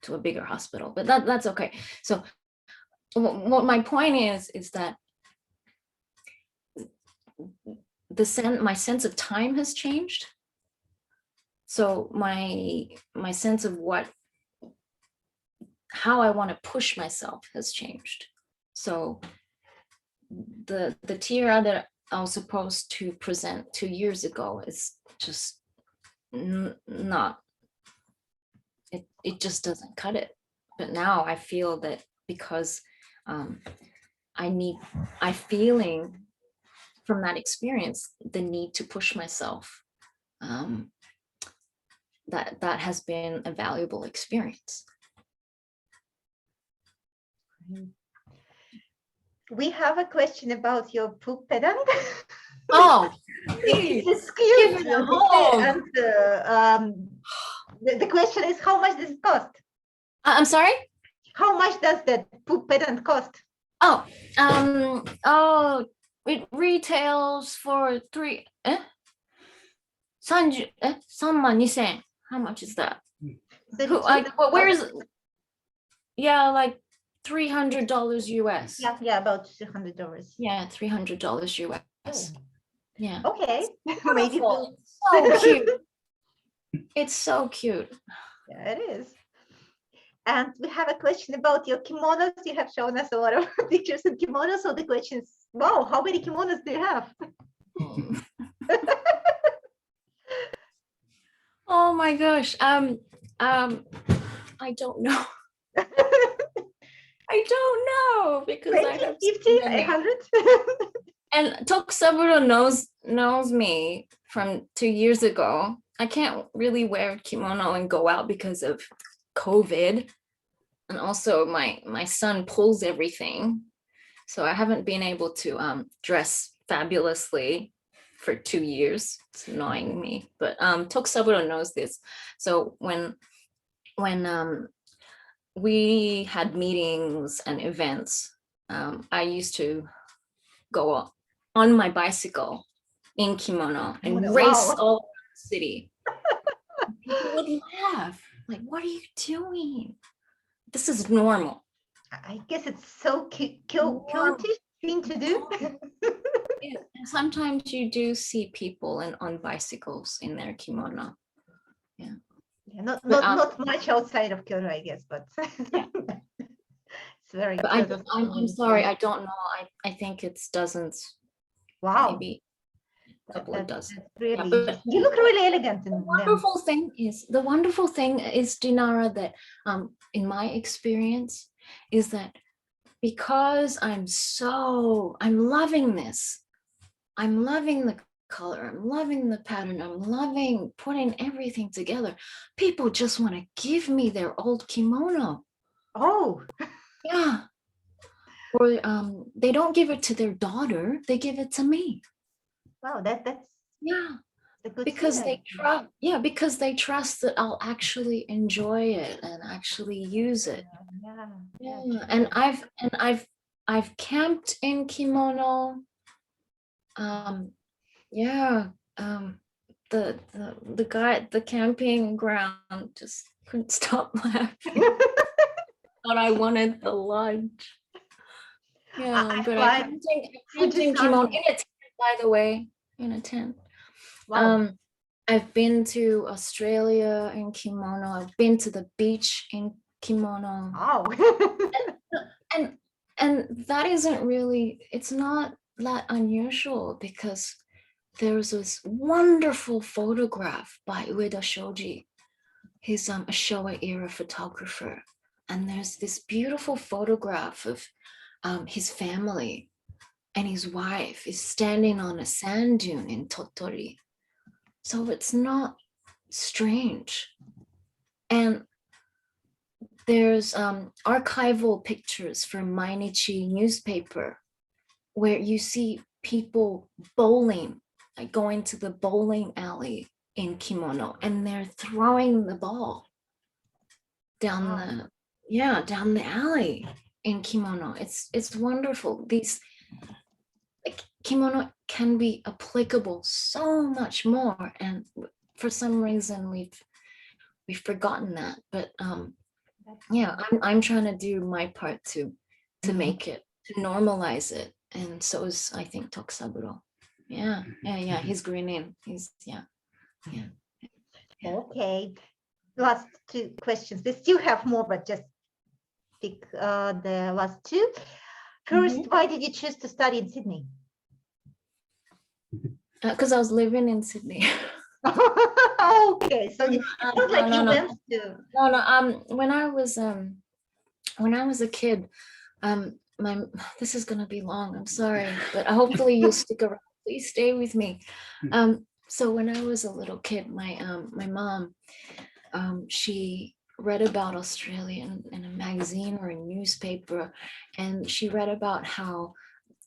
a bigger hospital. But that's okay. So what my point is that my sense of time has changed. So my sense of how I want to push myself has changed. So the tiara that I was supposed to present 2 years ago is just not, it just doesn't cut it. But now I feel that because I'm feeling from that experience the need to push myself. That has been a valuable experience. We have a question about your poop pedant. Oh, please. It's cute. Give it a home. And the question is, how much does it cost? I'm sorry? How much does the poop pedant cost? Oh, it retails for 32,000. How much is that? Where is it? Yeah, like $300 US. Yeah, about $200. Yeah, $300 US. Oh. Yeah. Okay. Maybe Beautiful. So cute. It's so cute. Yeah, it is. And we have a question about your kimonos. You have shown us a lot of pictures of kimonos. So the question is, wow, how many kimonos do you have? Oh my gosh. I don't know. I don't know because 20, I have 50, so many. 100? And Tokusaburo knows me from 2 years ago. I can't really wear kimono and go out because of COVID. And also my son pulls everything. So I haven't been able to dress fabulously for 2 years. It's annoying me. But Tokusaburo knows this. So when we had meetings and events, I used to go on my bicycle in kimono and race Wow. all around the city. People would laugh, like, what are you doing? This is normal. I guess it's so cute thing to do. Yeah. And sometimes you do see people on bicycles in their kimono. Yeah. Yeah, not much outside of Kyoto, I guess, but Yeah. It's very But Kyoto. I'm sorry, I don't know. I think it's dozens, Wow. maybe a couple of dozen. That's really, but you look really elegant in The them. wonderful thing is, Dinara, that in my experience is that because I'm loving this, I'm loving the color, I'm loving the pattern, I'm loving putting everything together. People just want to give me their old kimono. Oh, Yeah. Or they don't give it to their daughter, they give it to me. wow, that's Yeah. a good Because thing, because they trust that I'll actually enjoy it and actually use it. Yeah. And I've camped in kimono. The guy at the camping ground just couldn't stop laughing. Thought I wanted the lunch. Yeah, but I camped in kimono in a tent, by the way, in a tent. Wow. I've been to Australia in kimono. I've been to the beach in kimono. Wow. And that isn't really, it's not that unusual because there's this wonderful photograph by Ueda Shoji. He's a Showa era photographer. And there's this beautiful photograph of his family, and his wife is standing on a sand dune in Tottori. So it's not strange. And there's archival pictures from Mainichi newspaper where you see people bowling, like going to the bowling alley in kimono, and they're throwing the ball down Wow. down the alley in kimono. It's wonderful. These like kimono can be applicable so much more, and for some reason we've forgotten that. But yeah, I'm trying to do my part to make it, to normalize it, and so is I think Tokusaburo. Yeah, he's grinning. He's yeah. Okay. Last two questions. We still have more, but just pick the last two. First, why did you choose to study in Sydney? Because I was living in Sydney. Okay, so it's not like you went to. No. When I was a kid, this is gonna be long. I'm sorry, but hopefully you'll stick around. Please stay with me. So when I was a little kid, my mom, she read about Australia in a magazine or a newspaper, and she read about how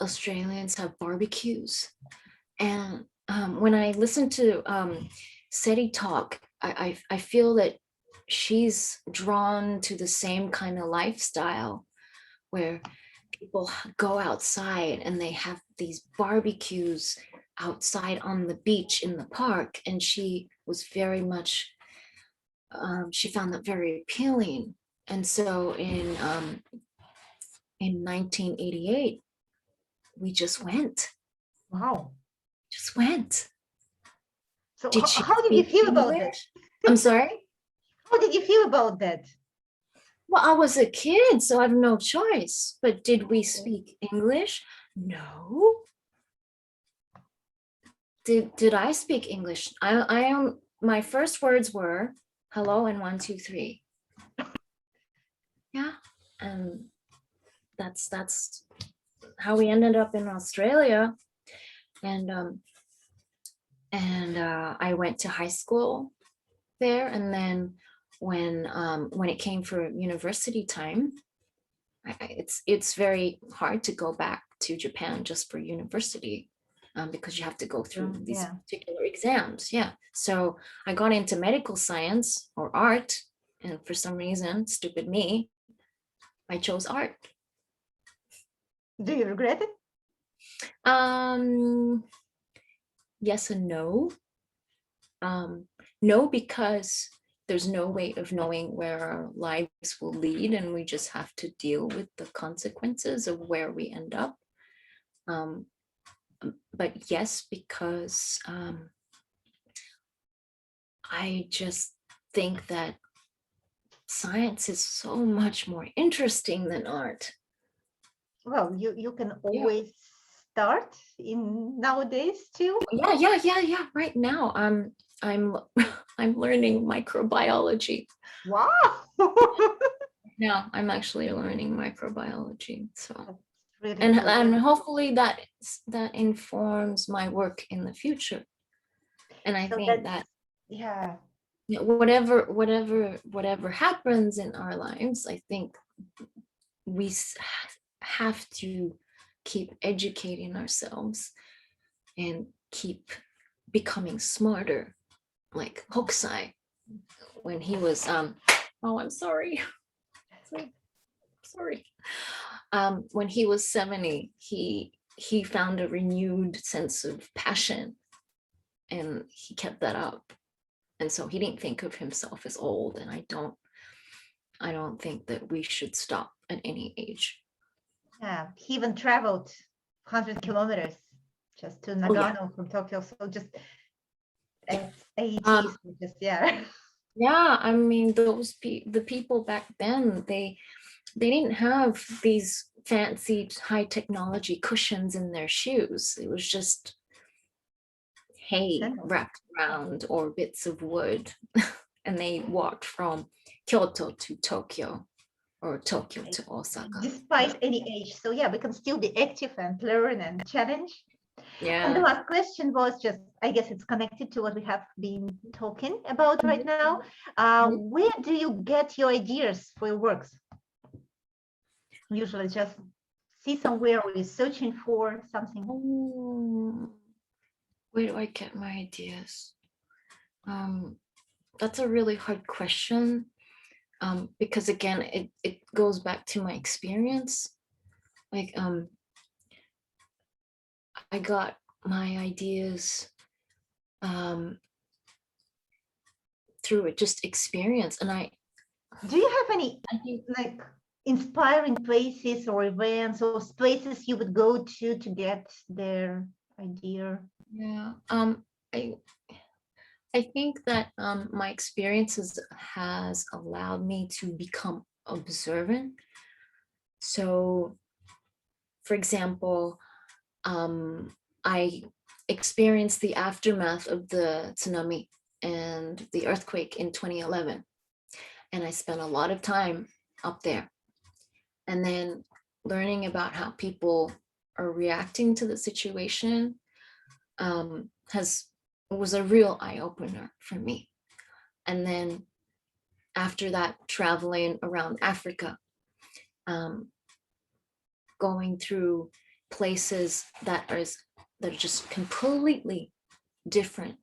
Australians have barbecues. And when I listen to SETI talk, I feel that she's drawn to the same kind of lifestyle where people go outside and they have these barbecues outside on the beach in the park. And she was very much, she found that very appealing. And so in 1988, we just went. Wow. Just went. So Did she how did you speak feel about that? English? I'm sorry? How did you feel about that? Well, I was a kid, so I have no choice. But did we speak English? No. Did I speak English? I am, my first words were hello and 1, 2, 3. Yeah. And that's how we ended up in Australia. And I went to high school there, and then when it came for university time, it's very hard to go back to Japan just for university, because you have to go through these particular exams. Yeah, so I got into medical science or art, and for some reason, stupid me, I chose art. Do you regret it? Yes and no. No, because there's no way of knowing where our lives will lead, and we just have to deal with the consequences of where we end up. But yes, because I just think that science is so much more interesting than art. Well, you can always start in nowadays too. Yeah. Right now, I'm learning microbiology. Wow. Now I'm actually learning microbiology. So Really and cool. hopefully that informs my work in the future. And I think that whatever happens in our lives, I think we have to keep educating ourselves and keep becoming smarter. Like Hokusai, when he was oh, I'm sorry. Sorry. When he was 70, he found a renewed sense of passion, and he kept that up. And so he didn't think of himself as old, and I don't think that we should stop at any age. Yeah, he even traveled 100 kilometers just to Nagano from Tokyo. So just at 80s, Yeah, I mean, the people back then, they didn't have these fancy high technology cushions in their shoes. It was just hay wrapped around or bits of wood. And they walked from Kyoto to Tokyo or Tokyo to Osaka. Despite any age. So yeah, we can still be active and learn and challenge. And the Yeah. last question was just, I guess it's connected to what we have been talking about right now. Where do you get your ideas for your works? Usually just see somewhere or you're searching for something. Oh, where do I get my ideas? That's a really hard question. Because again, it goes back to my experience. Like, I got my ideas through just experience, and Do you have any I think like inspiring places or events or places you would go to get their idea? yeah. I think that my experiences has allowed me to become observant. So, for example, I experienced the aftermath of the tsunami and the earthquake in 2011, and I spent a lot of time up there. And then learning about how people are reacting to the situation was a real eye opener for me. And then after that, traveling around Africa, going through places that are just completely different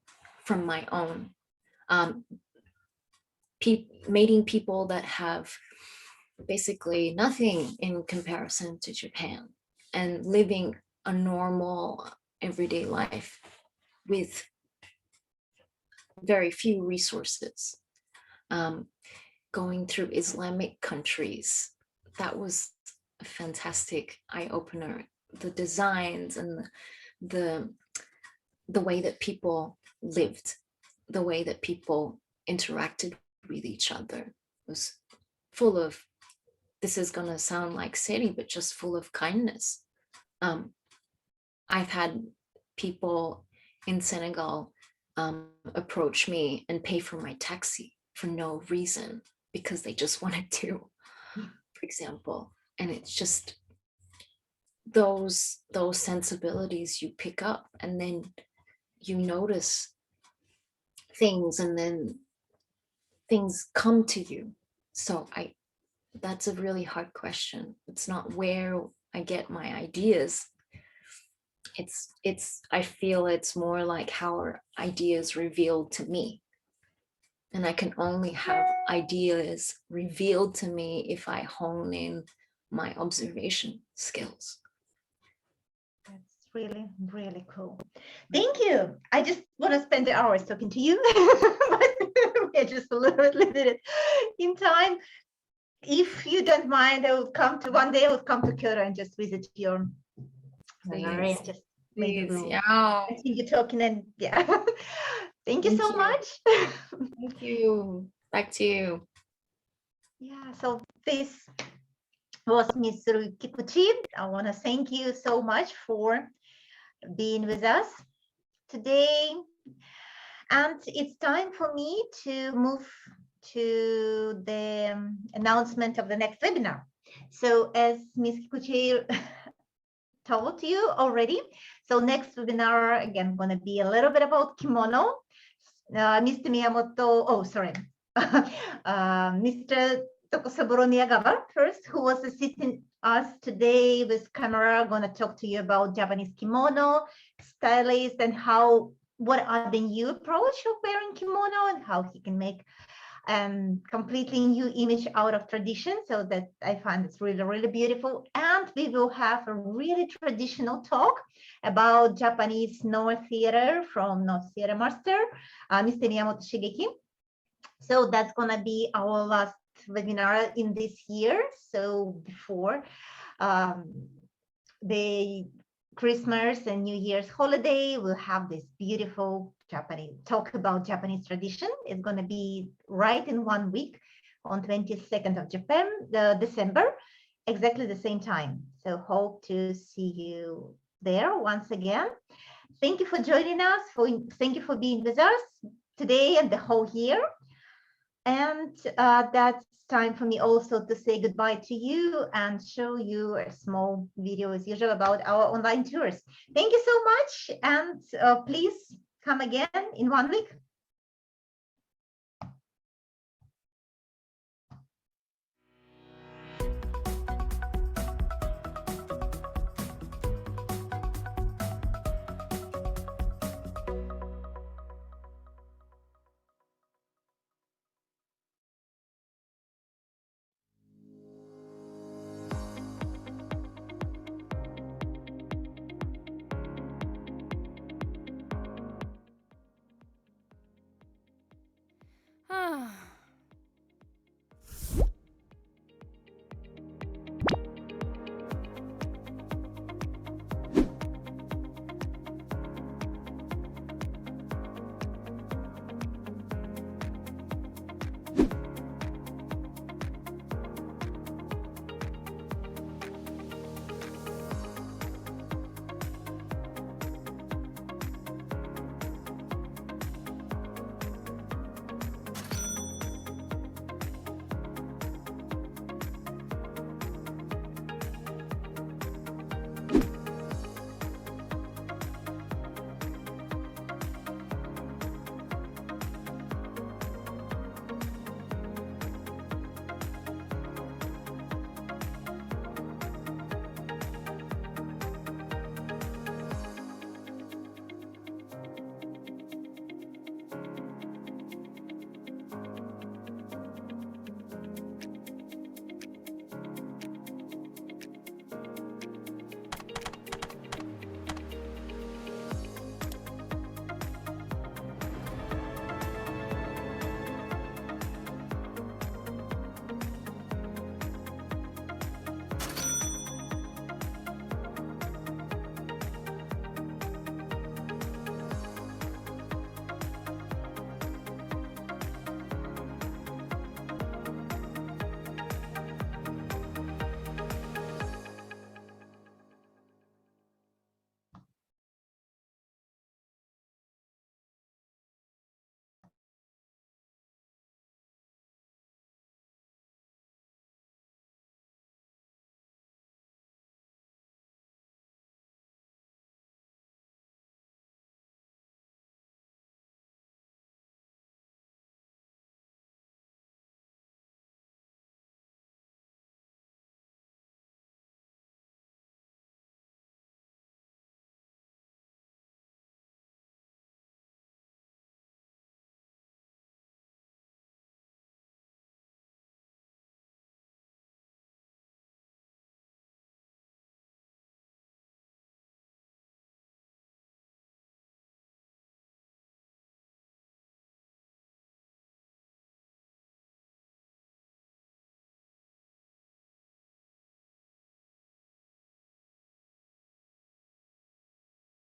from my own, meeting people that have basically nothing in comparison to Japan, and living a normal everyday life with very few resources. Going through Islamic countries, that was a fantastic eye opener. The designs and the way that people lived, the way that people interacted with each other was full of, this is gonna sound like silly, but just full of kindness. I've had people in Senegal approach me and pay for my taxi for no reason because they just wanted to, for example. And it's just those sensibilities you pick up, and then you notice things, and then things come to you. So that's a really hard question. It's not where I get my ideas. I feel it's more like how are ideas revealed to me. And I can only have ideas revealed to me if I hone in my observation skills. That's really, really cool. Thank you. I just want to spend the hours talking to you, but we're just a little bit limited in time. If you don't mind, I will come to one day. I will come to Kyoto and just visit your gallery and just maybe Please, we'll yeah. continue talking and yeah. Thank you Thank so you. much. Thank you. Back to you. Yeah, so this was Ms. Kikuchi. I want to thank you so much for being with us today. And it's time for me to move to the announcement of the next webinar. So as Ms. Kikuchi told you already, so next webinar, again, going to be a little bit about kimono. Mr. Miyamoto, oh, sorry. Mr. Tokosaburo Miyagawa first, who was assisting us today with camera, going to talk to you about Japanese kimono, stylist, and what are the new approach of wearing kimono and how he can make completely new image out of tradition. So that I find it's really, really beautiful. And we will have a really traditional talk about Japanese Noh theater from Noh Theater Master, Mr. Miyamoto Shigeki. So that's going to be our last webinar in this year. So before the Christmas and New Year's holiday, we'll have this beautiful Japanese talk about Japanese tradition. It's going to be right in 1 week on 22nd of December, exactly the same time. So hope to see you there once again. Thank you for joining us. Thank you for being with us today and the whole year. And that's time for me also to say goodbye to you and show you a small video as usual about our online tours. Thank you so much. And please come again in 1 week.